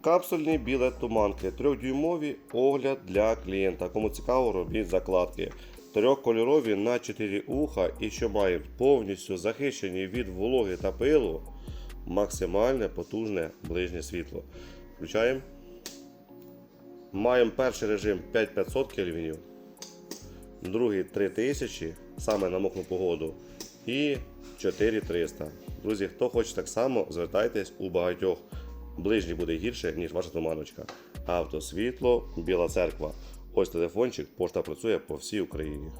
Капсульні білет-туманки, 3-дюймові, огляд для клієнта. Кому цікаво, робіть закладки. 3-кольорові на 4 уха і що маємо повністю захищені від вологи та пилу, максимальне потужне ближнє світло. Включаємо. Маємо перший режим 5500 кельвінів, другий 3000, саме на мокру погоду, і 4300. Друзі, хто хоче так само, звертайтесь, у багатьох ближній буде гірше, ніж ваша туманочка. Автосвітло, Біла Церква. Ось телефончик, пошта працює по всій Україні.